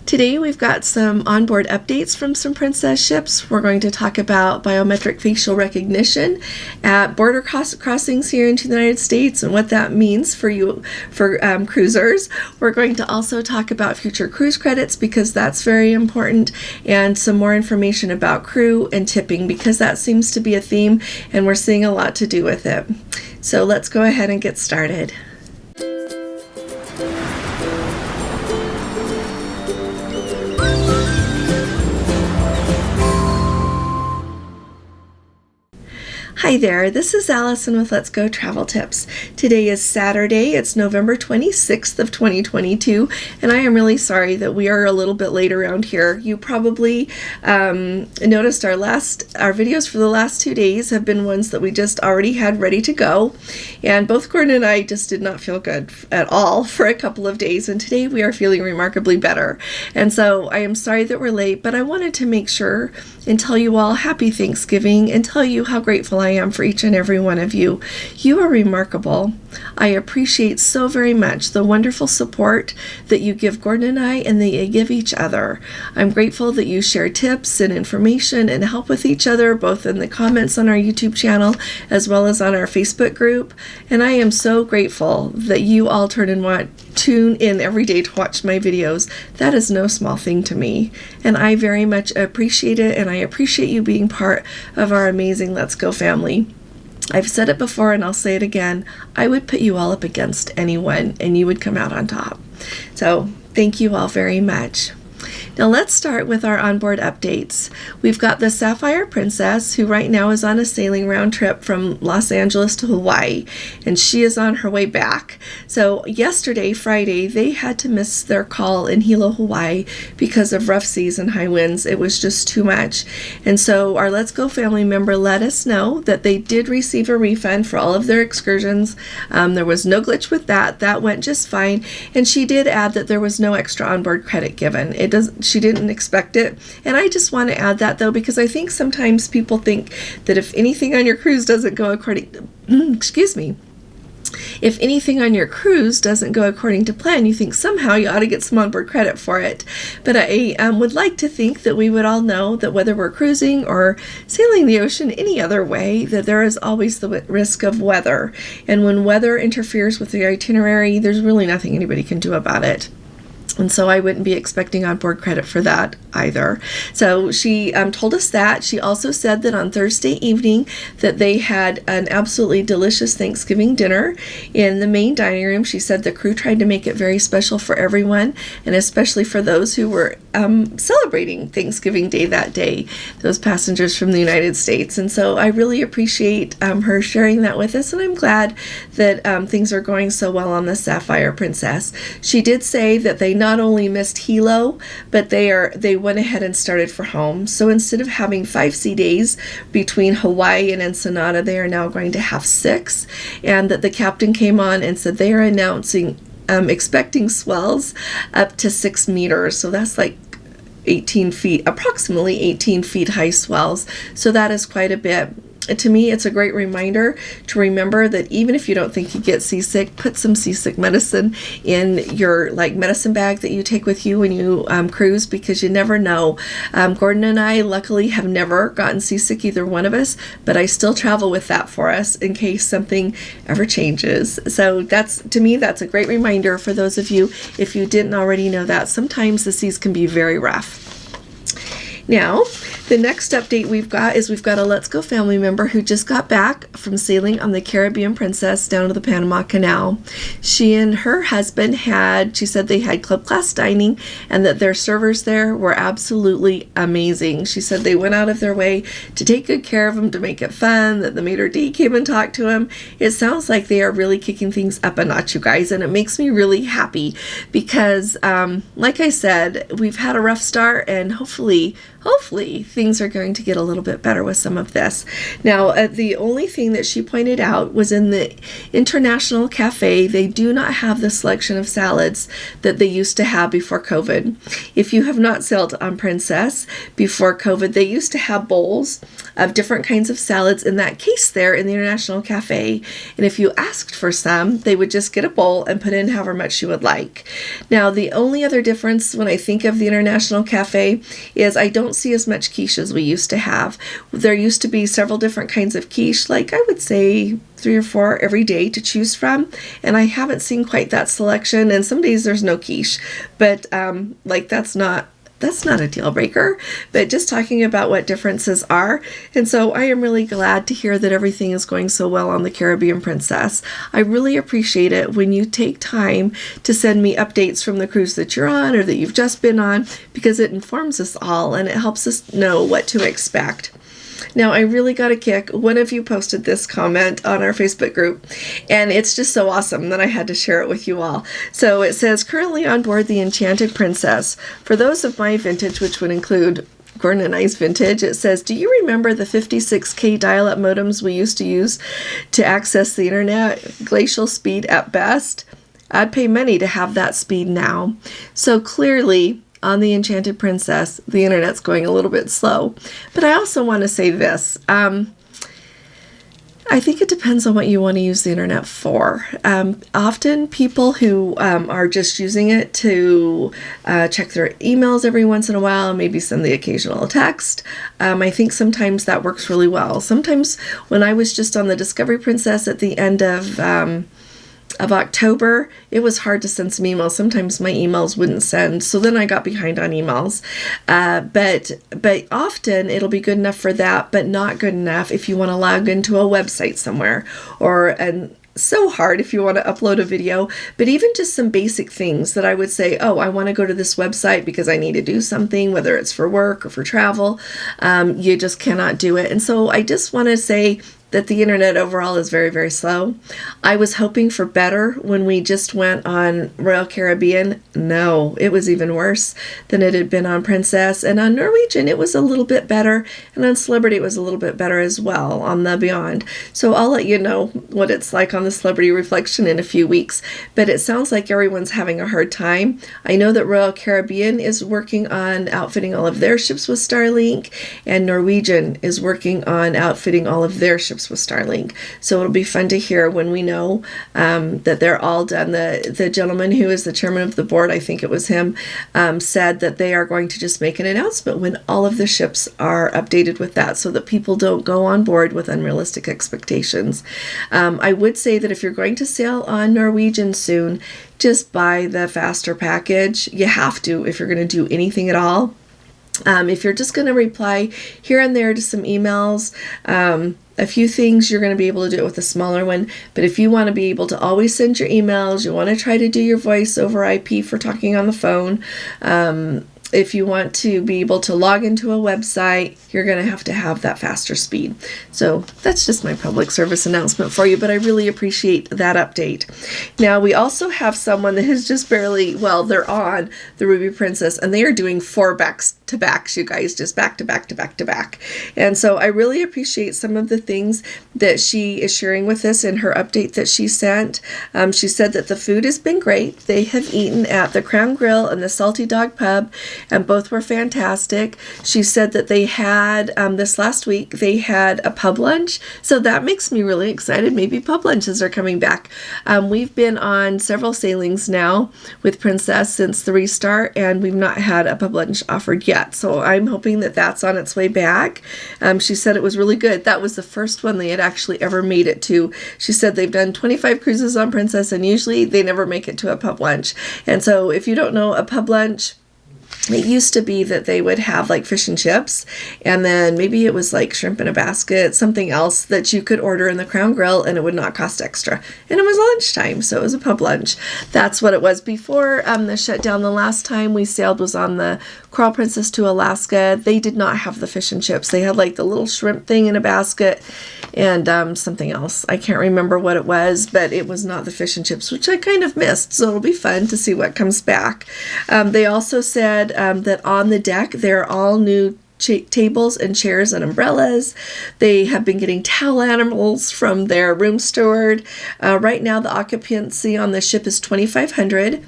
Today we've got some onboard updates from some princess ships. We're going to talk about biometric facial recognition at border crossings here into the United States and what that means for cruisers. We're going to also talk about future cruise credits because that's very important, and some more information about crew and tipping because that seems to be a theme and we're seeing a lot to do with it. So let's go ahead and get started. Hi there, this is Allison with Let's Go Travel Tips. Today is Saturday, it's November 26th of 2022, and I am really sorry that we are a little bit late around here. You probably noticed our videos for the last 2 days have been ones that we just already had ready to go, and both Gordon and I just did not feel good at all for a couple of days, and today we are feeling remarkably better. And so I am sorry that we're late, but I wanted to make sure and tell you all happy Thanksgiving and tell you how grateful I am for each and every one of you. You are remarkable. I appreciate so very much the wonderful support that you give Gordon and I and that you give each other. I'm grateful that you share tips and information and help with each other, both in the comments on our YouTube channel as well as on our Facebook group. And I am so grateful that you all tune in every day to watch my videos. That is no small thing to me. And I very much appreciate it, and I appreciate you being part of our amazing Let's Go family. I've said it before and I'll say it again. I would put you all up against anyone and you would come out on top. So thank you all very much. Now let's start with our onboard updates. We've got the Sapphire Princess, who right now is on a sailing round trip from Los Angeles to Hawaii, and she is on her way back. So yesterday, Friday, they had to miss their call in Hilo, Hawaii because of rough seas and high winds. It was just too much. And so our Let's Go family member let us know that they did receive a refund for all of their excursions. There was no glitch with that. That went just fine. And she did add that there was no extra onboard credit given. She didn't expect it. And I just want to add that though, because I think sometimes people think that if anything on your cruise doesn't go according to, if anything on your cruise doesn't go according to plan, you think somehow you ought to get some onboard credit for it. But I would like to think that we would all know that whether we're cruising or sailing the ocean any other way, that there is always the risk of weather. And when weather interferes with the itinerary, there's really nothing anybody can do about it. And so I wouldn't be expecting onboard credit for that either. So she told us that. She also said that on Thursday evening that they had an absolutely delicious Thanksgiving dinner in the main dining room. She said the crew tried to make it very special for everyone, and especially for those who were celebrating Thanksgiving Day that day, those passengers from the United States. And so I really appreciate her sharing that with us, and I'm glad that things are going so well on the Sapphire Princess. She did say that they not only missed Hilo, but they went ahead and started for home. So instead of having 5 sea days between Hawaii and Ensenada, they are now going to have 6. And that the captain came on and said they are announcing expecting swells up to 6 meters. So that's like 18 feet, approximately 18 feet high swells. So that is quite a bit. To me, it's a great reminder to remember that even if you don't think you get seasick, put some seasick medicine in your medicine bag that you take with you when you cruise, because you never know. Gordon and I luckily have never gotten seasick, either one of us, but I still travel with that for us in case something ever changes. So to me, that's a great reminder for those of you, if you didn't already know that. Sometimes the seas can be very rough. Now, the next update we've got a Let's Go family member who just got back from sailing on the Caribbean Princess down to the Panama Canal. She and her husband she said they had club class dining and that their servers there were absolutely amazing. She said they went out of their way to take good care of him, to make it fun, that the maitre d' came and talked to him. It sounds like they are really kicking things up a notch, you guys, and it makes me really happy because, like I said, we've had a rough start, and hopefully things are going to get a little bit better with some of this. Now, the only thing that she pointed out was in the International Café, they do not have the selection of salads that they used to have before COVID. If you have not sailed on Princess before COVID, they used to have bowls of different kinds of salads in that case there in the International Café. And if you asked for some, they would just get a bowl and put in however much you would like. Now, the only other difference when I think of the International Café is I don't see as much quiche as we used to have. There used to be several different kinds of quiche, like I would say 3 or 4 every day to choose from, and I haven't seen quite that selection, and some days there's no quiche, but that's not a deal breaker, but just talking about what differences are. And so I am really glad to hear that everything is going so well on the Caribbean Princess. I really appreciate it when you take time to send me updates from the cruise that you're on or that you've just been on, because it informs us all and it helps us know what to expect. Now, I really got a kick. One of you posted this comment on our Facebook group, and it's just so awesome that I had to share it with you all. So it says, currently on board the Enchanted Princess. For those of my vintage, which would include Gordon and I's vintage, it says, do you remember the 56K dial-up modems we used to use to access the internet? Glacial speed at best. I'd pay money to have that speed now. So clearly, on the Enchanted Princess, the internet's going a little bit slow. But I also want to say this. I think it depends on what you want to use the internet for. Often people who are just using it to check their emails every once in a while, maybe send the occasional text, I think sometimes that works really well. Sometimes when I was just on the Discovery Princess at the end of October, it was hard to send some emails. Sometimes my emails wouldn't send, so then I got behind on emails. But often it'll be good enough for that, but not good enough if you want to log into a website somewhere, and so hard if you want to upload a video. But even just some basic things that I would say, oh, I want to go to this website because I need to do something, whether it's for work or for travel, you just cannot do it. And so I just want to say that the internet overall is very, very slow. I was hoping for better when we just went on Royal Caribbean. No, it was even worse than it had been on Princess. And on Norwegian, it was a little bit better. And on Celebrity, it was a little bit better as well on the Beyond. So I'll let you know what it's like on the Celebrity Reflection in a few weeks. But it sounds like everyone's having a hard time. I know that Royal Caribbean is working on outfitting all of their ships with Starlink, and Norwegian is working on outfitting all of their ships with Starlink. So it'll be fun to hear when we know that they're all done. The gentleman who is the chairman of the board, I think it was him, said that they are going to just make an announcement when all of the ships are updated with that, so that people don't go on board with unrealistic expectations. I would say that if you're going to sail on Norwegian soon, just buy the faster package. You have to if you're going to do anything at all. If you're just going to reply here and there to some emails, a few things, you're going to be able to do it with a smaller one. But if you want to be able to always send your emails, you want to try to do your voice over IP for talking on the phone, if you want to be able to log into a website, you're going to have that faster speed. So that's just my public service announcement for you, but I really appreciate that update. Now, we also have someone that has just barely, well, they're on the Ruby Princess, and they are doing 4 back-to-backs, you guys, just back to back to back to back. And so I really appreciate some of the things that she is sharing with us in her update that she sent. She said that the food has been great. They have eaten at the Crown Grill and the Salty Dog Pub, and both were fantastic. She said that they had, this last week, they had a pub lunch, so that makes me really excited. Maybe pub lunches are coming back. We've been on several sailings now with Princess since the restart, and we've not had a pub lunch offered yet, so I'm hoping that that's on its way back. She said it was really good. That was the first one they had actually ever made it to. She said they've done 25 cruises on Princess, and usually they never make it to a pub lunch. And so if you don't know, a pub lunch, it used to be that they would have like fish and chips, and then maybe it was like shrimp in a basket, something else that you could order in the Crown Grill, and it would not cost extra. And it was lunchtime, so it was a pub lunch. That's what it was before the shutdown. The last time we sailed was on the Coral Princess to Alaska. They did not have the fish and chips. They had like the little shrimp thing in a basket and something else. I can't remember what it was, but it was not the fish and chips, which I kind of missed. So it'll be fun to see what comes back. They also said that on the deck, they're all new tables and chairs and umbrellas. They have been getting towel animals from their room steward. Right now, the occupancy on the ship is 2,500.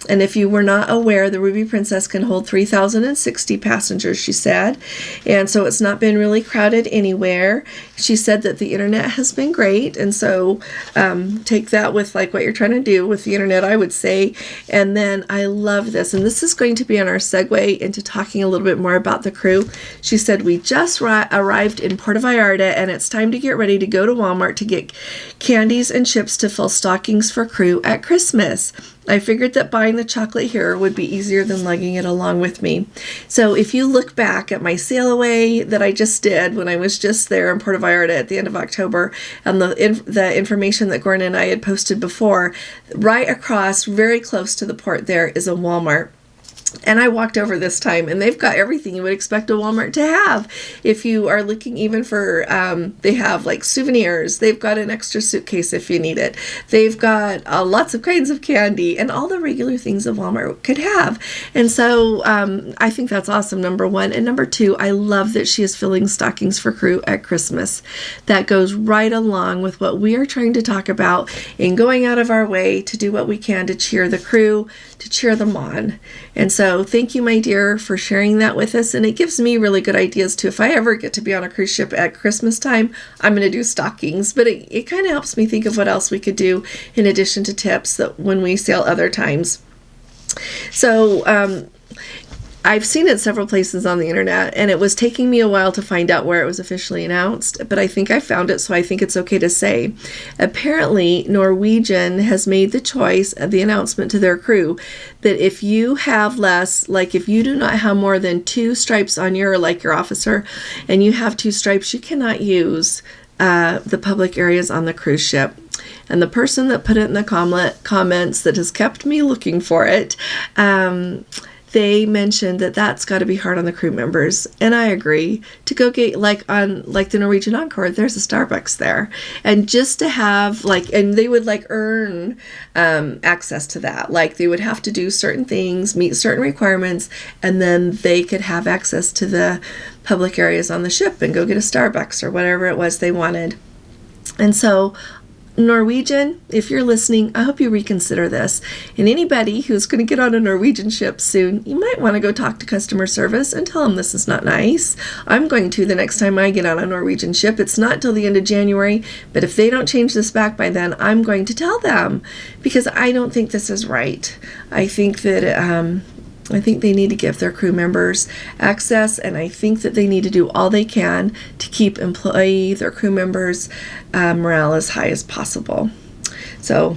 And if you were not aware, the Ruby Princess can hold 3,060 passengers, she said. And so it's not been really crowded anywhere. She said that the internet has been great. And so take that with like what you're trying to do with the internet, I would say. And then I love this. And this is going to be on our segue into talking a little bit more about the crew. She said, we just arrived in Puerto Vallarta and it's time to get ready to go to Walmart to get candies and chips to fill stockings for crew at Christmas. I figured that buying the chocolate here would be easier than lugging it along with me. So if you look back at my sail away that I just did when I was just there in Puerto Vallarta at the end of October, and the information that Gordon and I had posted before, right across, very close to the port there is a Walmart. And I walked over this time, and they've got everything you would expect a Walmart to have. If you are looking even for, they have like souvenirs. They've got an extra suitcase if you need it. They've got lots of kinds of candy and all the regular things a Walmart could have. And so I think that's awesome, number one. And number two, I love that she is filling stockings for crew at Christmas. That goes right along with what we are trying to talk about in going out of our way to do what we can to cheer the crew, to cheer them on. And so thank you, my dear, for sharing that with us. And it gives me really good ideas too. If I ever get to be on a cruise ship at Christmas time, I'm going to do stockings. But it kind of helps me think of what else we could do in addition to tips that when we sail other times. So I've seen it several places on the internet, and it was taking me a while to find out where it was officially announced, but I think I found it, so I think it's okay to say. Apparently, Norwegian has made the choice of the announcement to their crew that if you have less, like if you do not have more than 2 stripes on your officer, and you have 2 stripes, you cannot use the public areas on the cruise ship. And the person that put it in the comments that has kept me looking for it, they mentioned that that's got to be hard on the crew members, and I agree. To go get like the Norwegian Encore, there's a Starbucks there, and just to have and they would earn access to that. Like they would have to do certain things, meet certain requirements, and then they could have access to the public areas on the ship and go get a Starbucks or whatever it was they wanted. And so Norwegian, if you're listening, I hope you reconsider this. And anybody who's going to get on a Norwegian ship soon, you might want to go talk to customer service and tell them this is not nice. I'm going to the next time I get on a Norwegian ship. It's not till the end of January, but if they don't change this back by then, I'm going to tell them because I don't think this is right. I think that I think they need to give their crew members access, and I think that they need to do all they can to keep their crew members' morale as high as possible. So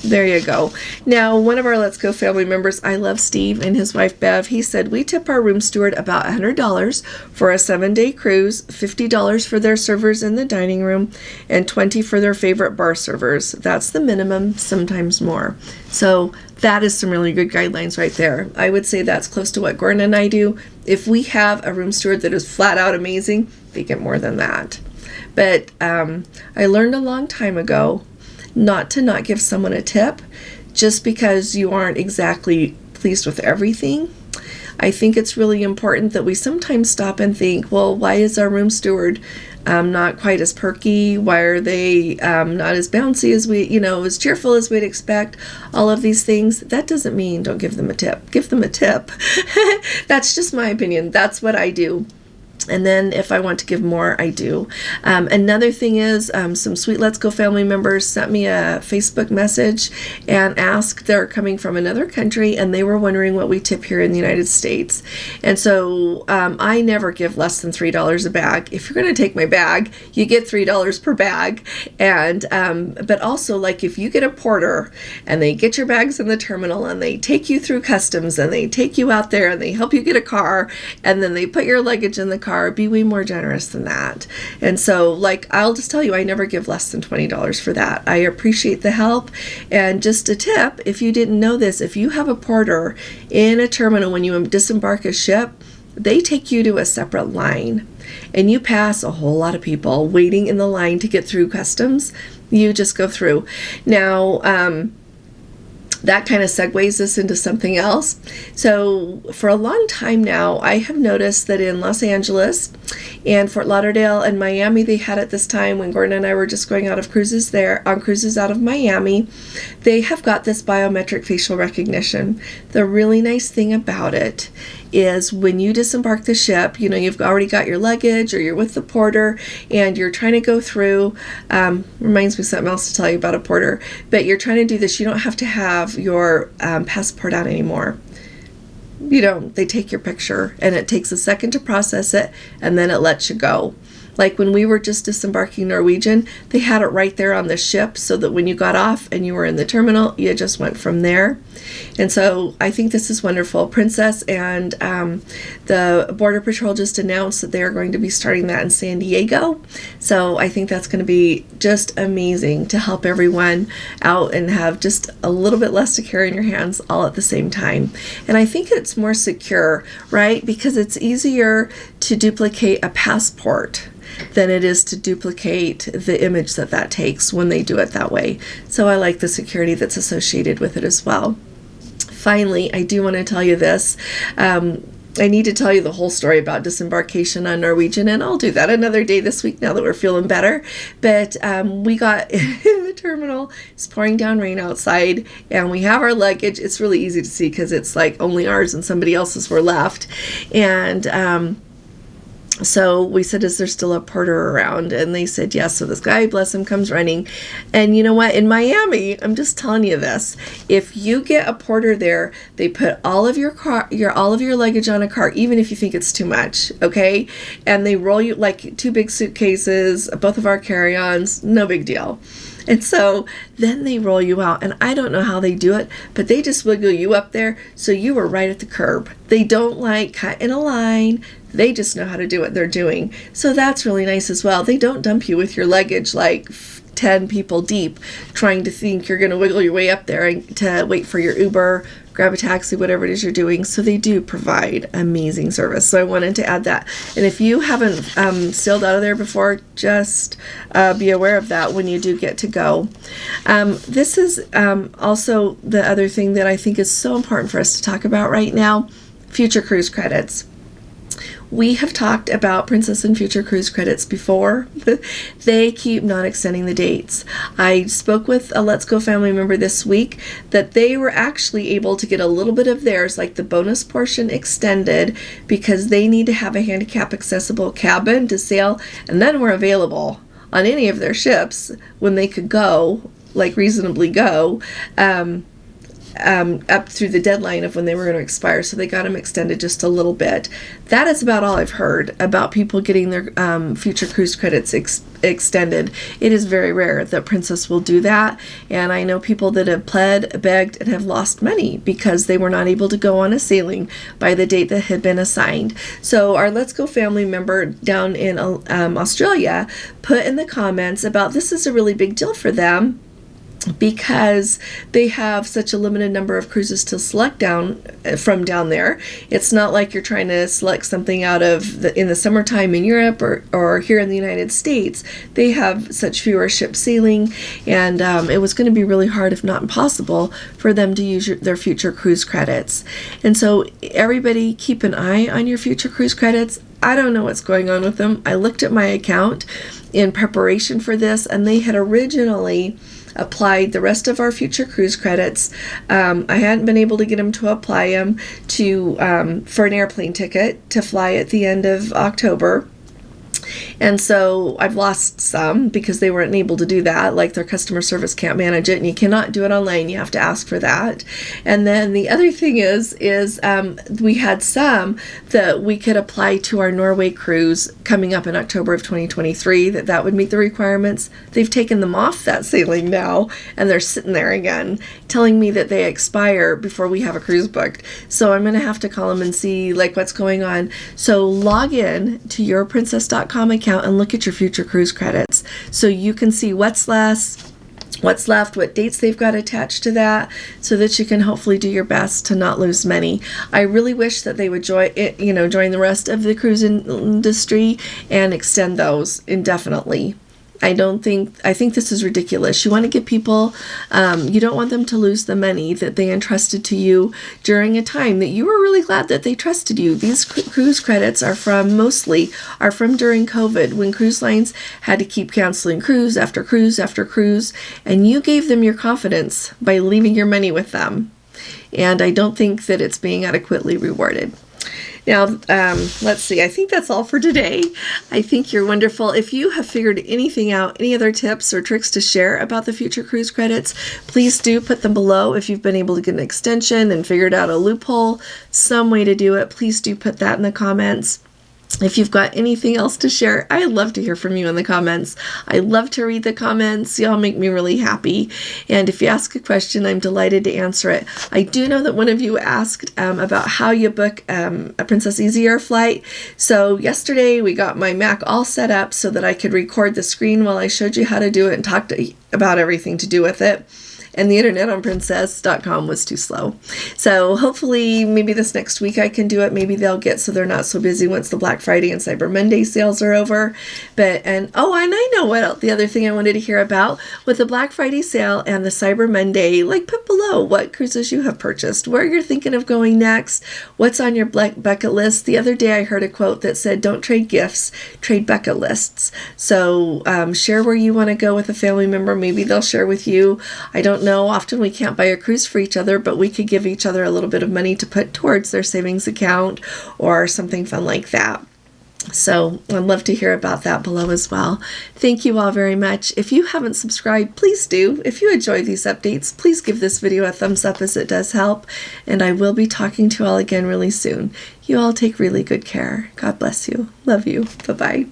there you go. Now, one of our Let's Go family members, I love Steve, and his wife Bev, he said, we tip our room steward about $100 for a 7-day cruise, $50 for their servers in the dining room, and $20 for their favorite bar servers. That's the minimum, sometimes more. So that is some really good guidelines right there. I would say that's close to what Gordon and I do. If we have a room steward that is flat out amazing, they get more than that. But I learned a long time ago not to give someone a tip just because you aren't exactly pleased with everything. I think it's really important that we sometimes stop and think, well, why is our room steward not quite as perky? Why are they not as bouncy as as cheerful as we'd expect? All of these things. That doesn't mean don't give them a tip. Give them a tip. That's just my opinion. That's what I do. And then if I want to give more, I do. Another thing is some sweet Let's Go family members sent me a Facebook message and asked, they're coming from another country and they were wondering what we tip here in the United States. And so I never give less than $3 a bag. If you're going to take my bag, you get $3 per bag. And but also, if you get a porter and they get your bags in the terminal and they take you through customs and they take you out there and they help you get a car and then they put your luggage in the car, be way more generous than that. And so I'll just tell you, I never give less than $20 for that. I appreciate the help. And just a tip, if you didn't know this, if you have a porter in a terminal when you disembark a ship, they take you to a separate line and you pass a whole lot of people waiting in the line to get through customs. You just go through. Now, that kind of segues us into something else. So for a long time now, I have noticed that in Los Angeles and Fort Lauderdale and Miami, they had it this time when Gordon and I were just going out of cruises there, on cruises out of Miami, they have got this biometric facial recognition. The really nice thing about it is when you disembark the ship, you've already got your luggage or you're with the porter and you're trying to go through, reminds me of something else to tell you about a porter, but you're trying to do this, you don't have to have your passport out anymore. They take your picture and it takes a second to process it and then it lets you go. Like when we were just disembarking Norwegian, they had it right there on the ship so that when you got off and you were in the terminal, you just went from there. And so I think this is wonderful. Princess and the Border Patrol just announced that they are going to be starting that in San Diego. So I think that's going to be just amazing to help everyone out and have just a little bit less to carry in your hands all at the same time. And I think it's more secure, right? Because it's easier to duplicate a passport than it is to duplicate the image that takes when they do it that way. So I like the security that's associated with it as well. Finally, I do want to tell you this. I need to tell you the whole story about disembarkation on Norwegian, and I'll do that another day this week now that we're feeling better. But we got in the terminal, it's pouring down rain outside, and we have our luggage. It's really easy to see because it's like only ours and somebody else's were left. And so we said, is there still a porter around? And they said, yes. So this guy, bless him, comes running. And you know what? In Miami, I'm just telling you this. If you get a porter there, they put all of your luggage on a cart, even if you think it's too much, okay? And they roll you like 2 big suitcases, both of our carry-ons, no big deal. And so then they roll you out, and I don't know how they do it, but they just wiggle you up there so you were right at the curb. They don't cut in a line. They just know how to do what they're doing. So that's really nice as well. They don't dump you with your luggage like 10 people deep trying to think you're going to wiggle your way up there and to wait for your Uber, grab a taxi, whatever it is you're doing. So they do provide amazing service. So I wanted to add that. And if you haven't sailed out of there before, just be aware of that when you do get to go. This is also the other thing that I think is so important for us to talk about right now, future cruise credits. We have talked about Princess and Future Cruise credits before. They keep not extending the dates. I spoke with a Let's Go family member this week that they were actually able to get a little bit of theirs, like the bonus portion, extended because they need to have a handicap accessible cabin to sail, and none were available on any of their ships when they could go, like reasonably go, up through the deadline of when they were going to expire, so they got them extended just a little bit. That is about all I've heard about people getting their future cruise credits extended. It is very rare that Princess will do that, and I know people that have pled, begged, and have lost money because they were not able to go on a sailing by the date that had been assigned. So our Let's Go family member down in Australia put in the comments about this is a really big deal for them because they have such a limited number of cruises to select from down there. It's not like you're trying to select something out of in the summertime in Europe or here in the United States. They have such fewer ships sailing, and it was going to be really hard, if not impossible, for them to use their future cruise credits. And so everybody keep an eye on your future cruise credits. I don't know what's going on with them. I looked at my account in preparation for this, and they had originally applied the rest of our future cruise credits. I hadn't been able to get them to apply them for an airplane ticket to fly at the end of October. And so I've lost some because they weren't able to do that, like their customer service can't manage it, and you cannot do it online. You have to ask for that. And then the other thing is we had some that we could apply to our Norway cruise coming up in October of 2023, that would meet the requirements. They've taken them off that sailing now, and they're sitting there again, telling me that they expire before we have a cruise booked. So I'm going to have to call them and see what's going on. So log in to yourprincess.com account and look at your future cruise credits so you can see what's left, what dates they've got attached to that, so that you can hopefully do your best to not lose money. I really wish that they would join the rest of the cruise industry and extend those indefinitely. I think this is ridiculous. You want to give people, you don't want them to lose the money that they entrusted to you during a time that you were really glad that they trusted you. These cruise credits are from during COVID, when cruise lines had to keep canceling cruise after cruise after cruise, and you gave them your confidence by leaving your money with them. And I don't think that it's being adequately rewarded. Now, let's see. I think that's all for today. I think you're wonderful. If you have figured anything out, any other tips or tricks to share about the future cruise credits, please do put them below. If you've been able to get an extension and figured out a loophole, some way to do it, please do put that in the comments. If you've got anything else to share, I'd love to hear from you in the comments. I love to read the comments. Y'all make me really happy. And if you ask a question, I'm delighted to answer it. I do know that one of you asked about how you book a Princess Easy Air flight. So yesterday we got my Mac all set up so that I could record the screen while I showed you how to do it and talk about everything to do with it. And the internet on princess.com was too slow. So hopefully maybe this next week I can do it. Maybe they'll get so they're not so busy once the Black Friday and Cyber Monday sales are over. And I know what else, the other thing I wanted to hear about with the Black Friday sale and the Cyber Monday, like put below what cruises you have purchased, where you're thinking of going next, what's on your bucket list. The other day I heard a quote that said, don't trade gifts, trade bucket lists. So share where you want to go with a family member. Maybe they'll share with you. I don't know. Often we can't buy a cruise for each other, but we could give each other a little bit of money to put towards their savings account or something fun like that. So I'd love to hear about that below as well. Thank you all very much. If you haven't subscribed, please do. If you enjoy these updates, please give this video a thumbs up as it does help. And I will be talking to you all again really soon. You all take really good care. God bless you. Love you. Bye-bye.